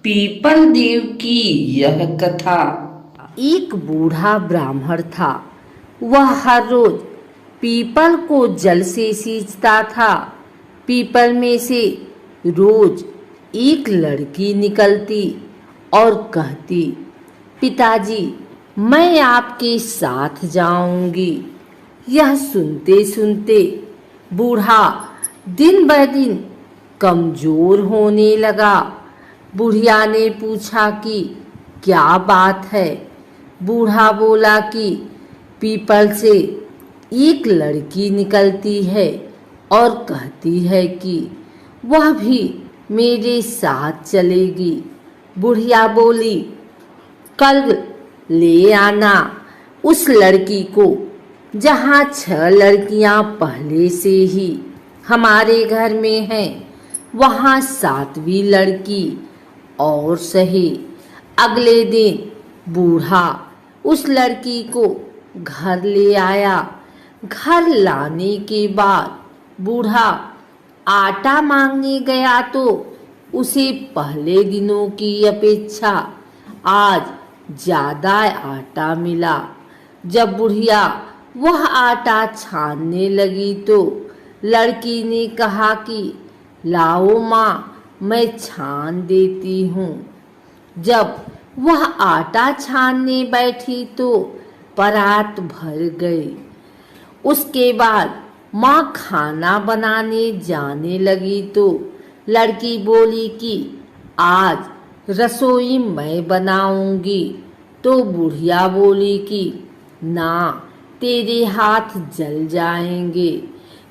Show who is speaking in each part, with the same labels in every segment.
Speaker 1: People देव की यह कथा।
Speaker 2: एक बूढ़ा ब्राह्मण था। वह हर रोज पीपल को जल से सींचता था। पीपल में से रोज एक लड़की निकलती और कहती, पिताजी, मैं आपके साथ जाऊंगी। यह सुनते सुनते बूढ़ा दिन ब दिन कमजोर होने लगा। बुढ़िया ने पूछा कि क्या बात है। बूढ़ा बोला कि पीपल से एक लड़की निकलती है और कहती है कि वह भी मेरे साथ चलेगी। बुढ़िया बोली, कल ले आना उस लड़की को, जहाँ 6 लड़कियां पहले से ही हमारे घर में हैं, वहाँ 7वीं लड़की और सही। अगले दिन बूढ़ा उस लड़की को घर ले आया। घर लाने के बाद बूढ़ा आटा मांगने गया तो उसे पहले दिनों की अपेक्षा आज ज्यादा आटा मिला। जब बुढ़िया वह आटा छानने लगी तो लड़की ने कहा कि लाओ माँ, मैं छान देती हूँ। जब वह आटा छानने बैठी तो परात भर गई। उसके बाद माँ खाना बनाने जाने लगी तो लड़की बोली कि आज रसोई मैं बनाऊंगी। तो बुढ़िया बोली कि ना, तेरे हाथ जल जाएंगे।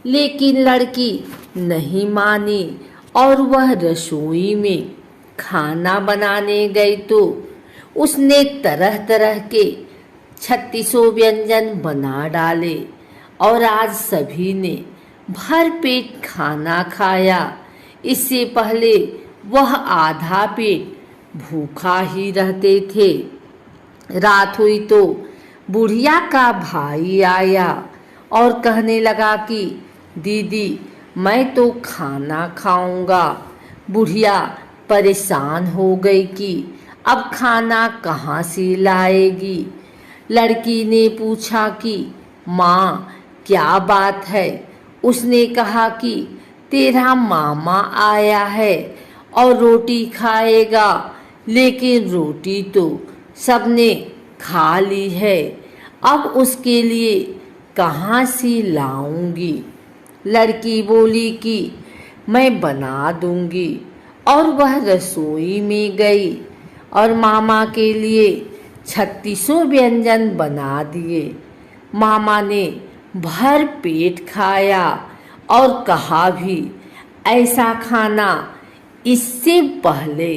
Speaker 2: लेकिन लड़की नहीं मानी और वह रसोई में खाना बनाने गई तो उसने तरह तरह के 36 व्यंजन बना डाले और आज सभी ने भर पेट खाना खाया। इससे पहले वह आधा पेट भूखा ही रहते थे। रात हुई तो बुढ़िया का भाई आया और कहने लगा कि दीदी, मैं तो खाना खाऊंगा। बुढ़िया परेशान हो गई कि अब खाना कहाँ से लाएगी। लड़की ने पूछा कि माँ, क्या बात है। उसने कहा कि तेरा मामा आया है और रोटी खाएगा, लेकिन रोटी तो सबने खा ली है। अब उसके लिए कहाँ से लाऊंगी। लड़की बोली कि मैं बना दूंगी और वह रसोई में गई और मामा के लिए 36 व्यंजन बना दिए। मामा ने भर पेट खाया और कहा भी, ऐसा खाना इससे पहले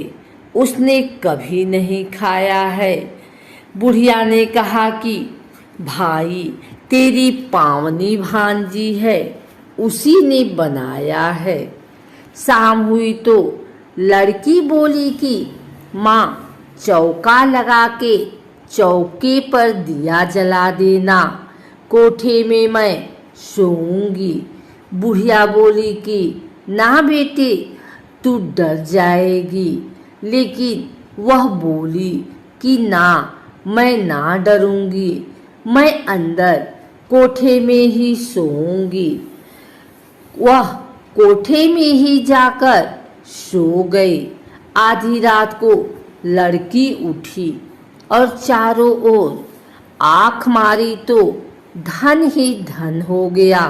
Speaker 2: उसने कभी नहीं खाया है। बुढ़िया ने कहा कि भाई, तेरी पावनी भांजी है, उसी ने बनाया है। शाम हुई तो लड़की बोली कि माँ, चौका लगा के चौके पर दिया जला देना, कोठे में मैं सोऊंगी। बुढ़िया बोली कि ना बेटे, तू डर जाएगी। लेकिन वह बोली कि ना, मैं ना डरूंगी, मैं अंदर कोठे में ही सोऊंगी। वह कोठे में ही जाकर सो गई। आधी रात को लड़की उठी और चारों ओर आँख मारी तो धन ही धन हो गया।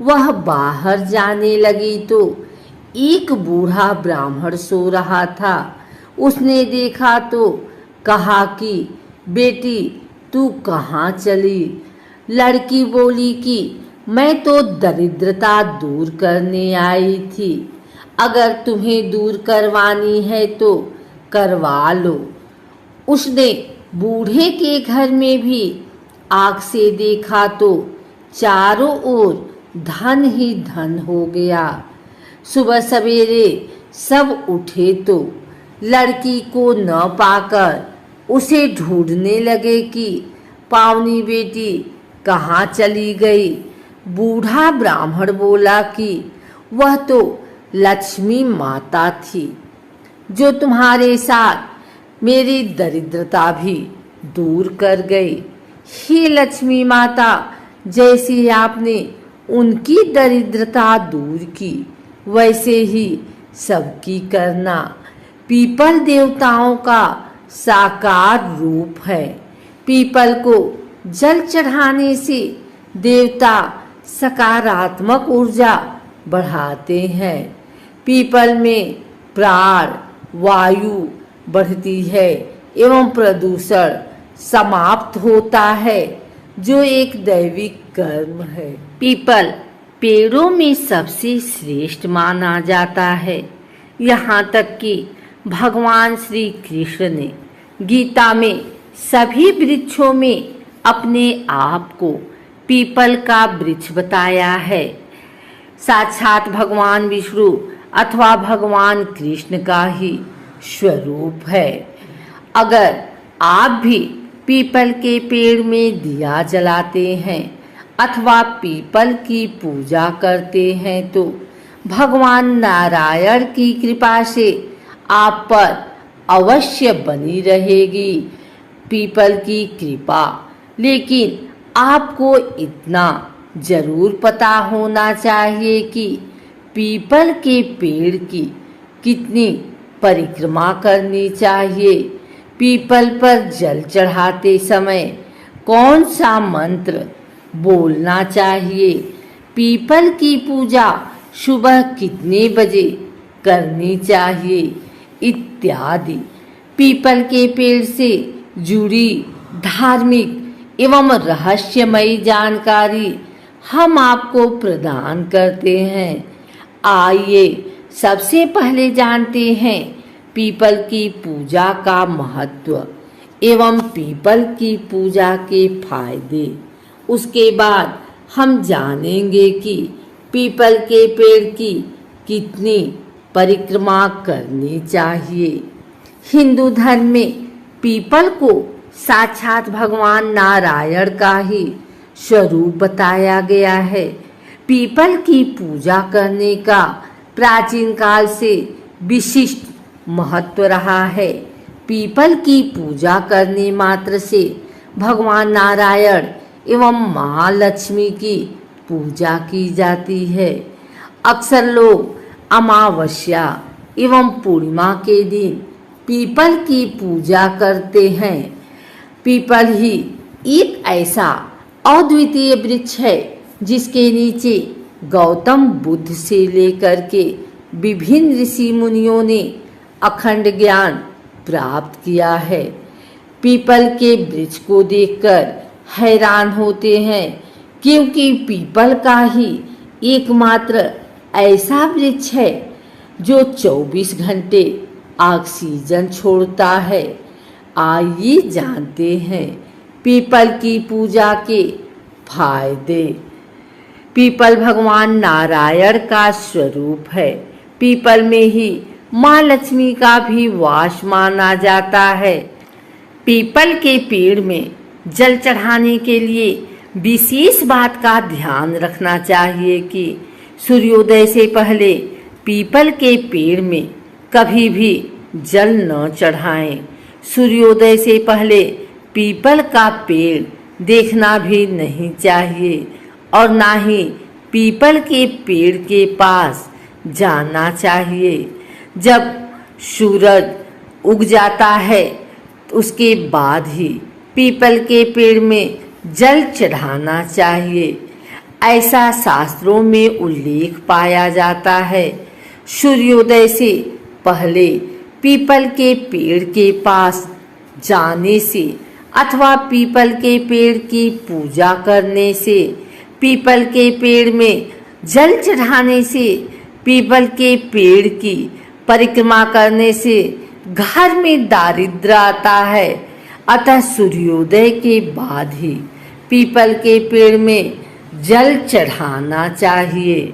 Speaker 2: वह बाहर जाने लगी तो एक बूढ़ा ब्राह्मण सो रहा था। उसने देखा तो कहा कि बेटी, तू कहाँ चली। लड़की बोली कि मैं तो दरिद्रता दूर करने आई थी। अगर तुम्हें दूर करवानी है तो करवा लो। उसने बूढ़े के घर में भी आँख से देखा तो चारों ओर धन ही धन हो गया। सुबह सवेरे सब उठे तो लड़की को न पाकर उसे ढूंढने लगे कि पावनी बेटी कहाँ चली गई। बूढ़ा ब्राह्मण बोला कि वह तो लक्ष्मी माता थी। जो तुम्हारे साथ मेरी दरिद्रता भी दूर कर गई। हे लक्ष्मी माता, जैसे आपने उनकी दरिद्रता दूर की, वैसे ही सबकी करना। पीपल देवताओं का साकार रूप है। पीपल को जल चढ़ाने से देवता सकारात्मक ऊर्जा बढ़ाते हैं। पीपल में प्राण वायु बढ़ती है एवं प्रदूषण समाप्त होता है, जो एक दैविक कर्म है। पीपल पेड़ों में सबसे श्रेष्ठ माना जाता है। यहाँ तक कि भगवान श्री कृष्ण ने गीता में सभी वृक्षों में अपने आप को पीपल का वृक्ष बताया है। साक्षात भगवान विष्णु अथवा भगवान कृष्ण का ही स्वरूप है। अगर आप भी पीपल के पेड़ में दिया जलाते हैं अथवा पीपल की पूजा करते हैं तो भगवान नारायण की कृपा से आप पर अवश्य बनी रहेगी पीपल की कृपा। लेकिन आपको इतना जरूर पता होना चाहिए कि पीपल के पेड़ की कितनी परिक्रमा करनी चाहिए। पीपल पर जल चढ़ाते समय कौन सा मंत्र बोलना चाहिए, पीपल की पूजा सुबह कितने बजे करनी चाहिए इत्यादि पीपल के पेड़ से जुड़ी धार्मिक एवं रहस्यमयी जानकारी हम आपको प्रदान करते हैं। आइए सबसे पहले जानते हैं पीपल की पूजा का महत्व एवं पीपल की पूजा के फायदे। उसके बाद हम जानेंगे कि पीपल के पेड़ की कितनी परिक्रमा करनी चाहिए। हिंदू धर्म में पीपल को साक्षात भगवान नारायण का ही स्वरूप बताया गया है। पीपल की पूजा करने का प्राचीन काल से विशिष्ट महत्व रहा है। पीपल की पूजा करने मात्र से भगवान नारायण एवं महालक्ष्मी की पूजा की जाती है। अक्सर लोग अमावस्या एवं पूर्णिमा के दिन पीपल की पूजा करते हैं। पीपल ही एक ऐसा अद्वितीय वृक्ष है जिसके नीचे गौतम बुद्ध से लेकर के विभिन्न ऋषि मुनियों ने अखंड ज्ञान प्राप्त किया है। पीपल के वृक्ष को देखकर हैरान होते हैं, क्योंकि पीपल का ही एकमात्र ऐसा वृक्ष है जो 24 घंटे ऑक्सीजन छोड़ता है। आइए जानते हैं पीपल की पूजा के फायदे। पीपल भगवान नारायण का स्वरूप है। पीपल में ही माँ लक्ष्मी का भी वास माना जाता है। पीपल के पेड़ में जल चढ़ाने के लिए विशेष बात का ध्यान रखना चाहिए कि सूर्योदय से पहले पीपल के पेड़ में कभी भी जल न चढ़ाएं। सूर्योदय से पहले पीपल का पेड़ देखना भी नहीं चाहिए और ना ही पीपल के पेड़ के पास जाना चाहिए। जब सूरज उग जाता है उसके बाद ही पीपल के पेड़ में जल चढ़ाना चाहिए। ऐसा शास्त्रों में उल्लेख पाया जाता है। सूर्योदय से पहले पीपल के पेड़ के पास जाने से अथवा पीपल के पेड़ की पूजा करने से, पीपल के पेड़ में जल चढ़ाने से, पीपल के पेड़ की परिक्रमा करने से घर में दारिद्र्य आता है। अतः सूर्योदय के बाद ही पीपल के पेड़ में जल चढ़ाना चाहिए।